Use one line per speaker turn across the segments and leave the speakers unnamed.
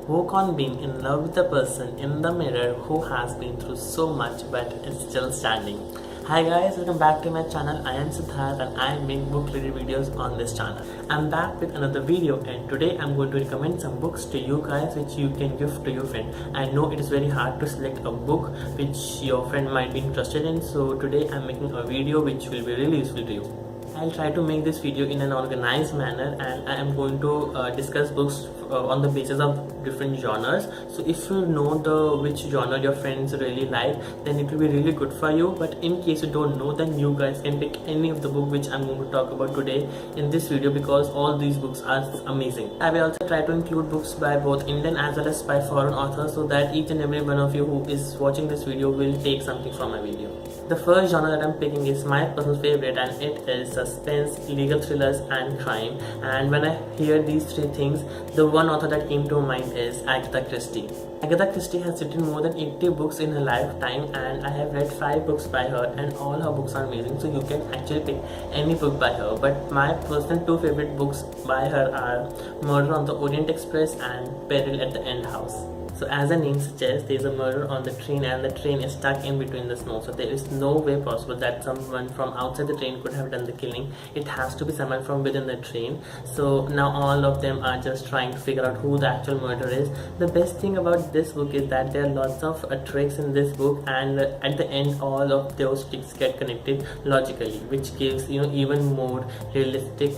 Work on being in love with the person in the mirror who has been through so much but is still standing. Hi guys, welcome back to my channel. I am Siddharth and I make book related videos on this channel. I'm back with another video and today I'm going to recommend some books to you guys which you can give to your friend. I know it is very hard to select a book which your friend might be interested in, so today I'm making a video which will be really useful to you. I'll try to make this video in an organized manner and I am going to discuss books on the basis of different genres. So if you know which genre your friends really like, then it will be really good for you. But in case you don't know, then you guys can pick any of the book which I'm going to talk about today in this video, because all these books are amazing. I will also try to include books by both Indian as well as by foreign authors, so that each and every one of you who is watching this video will take something from my video. The first genre that I'm picking is my personal favorite, and it is suspense, legal thrillers and crime. And when I hear these three things, the one author that came to mind is Agatha Christie. Agatha Christie has written more than 80 books in her lifetime, and I have read 5 books by her and all her books are amazing, so you can actually pick any book by her. But my personal 2 favorite books by her are Murder on the Orient Express and Peril at the End House. So as the name suggests, there is a murder on the train and the train is stuck in between the snow. So there is no way possible that someone from outside the train could have done the killing. It has to be someone from within the train. So now all of them are just trying to figure out who the actual murderer is. The best thing about this book is that there are lots of tricks in this book, and at the end all of those tricks get connected logically, which gives even more realistic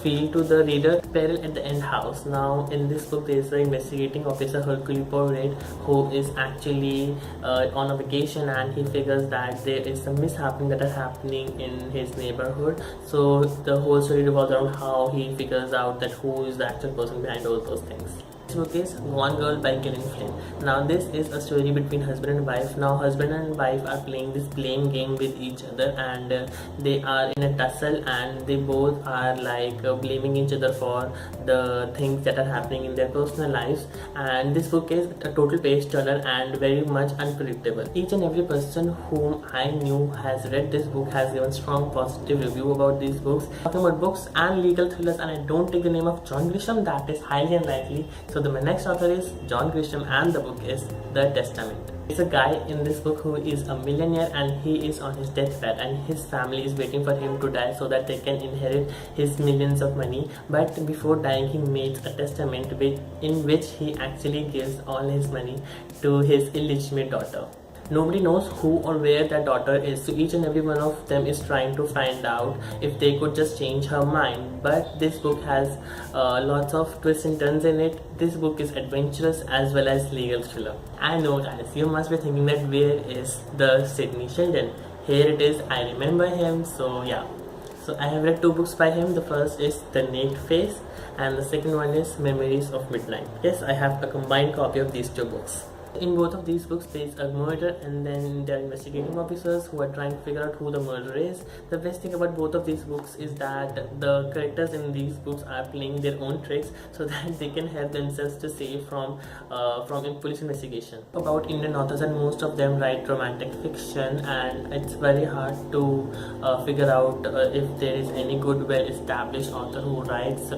feel to the reader. Peril at the End House. Now in this book there is an investigating officer who is actually on a vacation, and he figures that there is some mishappening that are happening in his neighborhood. So the whole story revolves around how he figures out that who is the actual person behind all those things. This book is Gone Girl by Gillian Flynn. Now this is a story between husband and wife. Now husband and wife are playing this blame game with each other, and they are in a tussle, and they both are like blaming each other for the things that are happening in their personal lives. And this book is a total page turner and very much unpredictable. Each and every person whom I knew has read this book has given strong positive review about these books. Talking about books and legal thrillers, and I don't take the name of John Grisham, that is highly unlikely. So the next author is John Grisham and the book is The Testament. There's a guy in this book who is a millionaire, and he is on his deathbed, and his family is waiting for him to die so that they can inherit his millions of money. But before dying, he makes a testament in which he actually gives all his money to his illegitimate daughter. Nobody knows who or where that daughter is, so each and every one of them is trying to find out if they could just change her mind. But this book has lots of twists and turns in it. This book is adventurous as well as legal thriller. I know guys, you must be thinking that where is the Sidney Sheldon? Here it is, I remember him. So yeah, so I have read 2 books by him. The first is The Naked Face and the second one is Memories of Midnight. Yes, I have a combined copy of these 2 books. In both of these books there is a murder, and then there are investigating officers who are trying to figure out who the murderer is. The best thing about both of these books is that the characters in these books are playing their own tricks so that they can help themselves to save from police investigation. About Indian authors, and most of them write romantic fiction, and it's very hard to figure out if there is any good well-established author who writes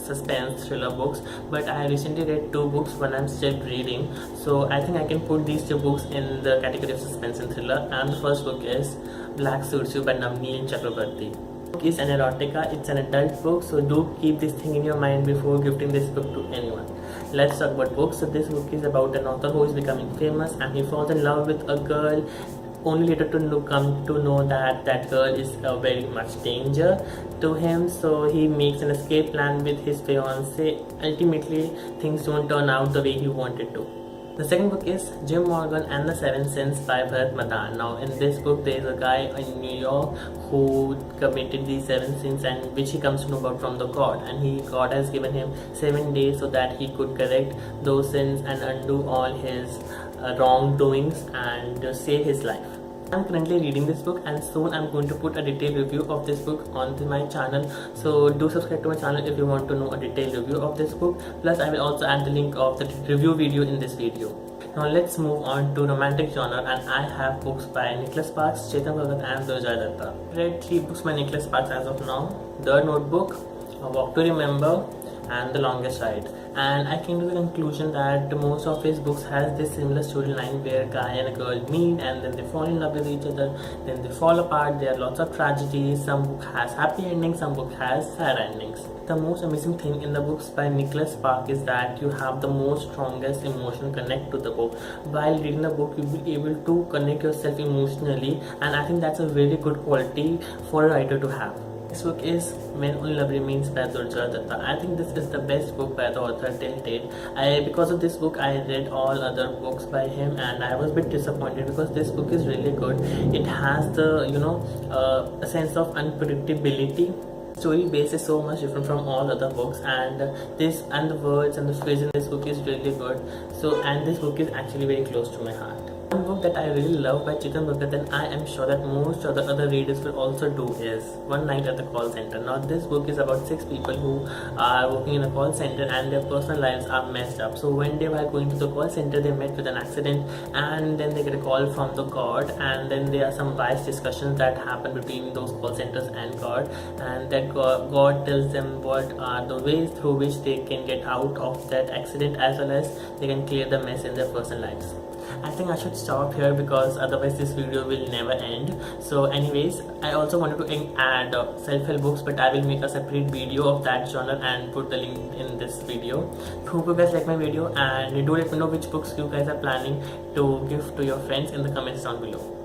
suspense thriller books. But I recently read 2 books, one I'm still reading, so I think I can put these 2 books in the category of suspense and thriller. And the first book is Black Suits You by Navneen Chakrabarti. The book is an erotica, it's an adult book, so do keep this thing in your mind before gifting this book to anyone. Let's talk about books. So this book is about an author who is becoming famous, and he falls in love with a girl, only later to come to know that that girl is a very much danger to him. So he makes an escape plan with his fiancée. Ultimately things don't turn out the way he wanted to. The second book is Jim Morgan and the 7 Sins by Bharat Madan. Now in this book there is a guy in New York who committed these 7 sins, and which he comes to know about from the God, and God has given him 7 days so that he could correct those sins and undo all his wrongdoings and save his life. I'm currently reading this book, and soon I'm going to put a detailed review of this book onto my channel, so do subscribe to my channel if you want to know a detailed review of this book. Plus I will also add the link of the review video in this video. Now let's move on to romantic genre, and I have books by Nicholas Sparks, Chetan Bhagat and Durjay Datta. I read 3 books by Nicholas Sparks as of now: The Notebook, A Walk to Remember and The Longest Ride. and I came to the conclusion that most of his books has this similar storyline where a guy and a girl meet and then they fall in love with each other, then they fall apart. There are lots of tragedies. Some book has happy endings, some book has sad endings. The most amazing thing in the books by Nicholas Spark is that you have the most strongest emotional connect to the book. While reading the book, you'll be able to connect yourself emotionally, and I think that's a very good quality for a writer to have. This book is When Only Love Remains by Durga Datta. I think this is the best book by the author till date. Because of this book, I read all other books by him, and I was a bit disappointed because this book is really good. It has the a sense of unpredictability. Story base is so much different from all other books, and the words and the phrase in this book is really good. And this book is actually very close to my heart. One book that I really love by Chetan Bhagat, and I am sure that most of the other readers will also do, is One Night at the Call Center. Now this book is about 6 people who are working in a call center and their personal lives are messed up. So one day while going to the call center, they met with an accident, and then they get a call from the God, and then there are some wise discussions that happen between those call centers and God, and that God tells them what are the ways through which they can get out of that accident, as well as they can clear the mess in their personal lives. I think I should stop here because otherwise this video will never end. So anyways, I also wanted to add self-help books, but I will make a separate video of that genre and put the link in this video. Hope you guys like my video, and do let me know which books you guys are planning to give to your friends in the comments down below.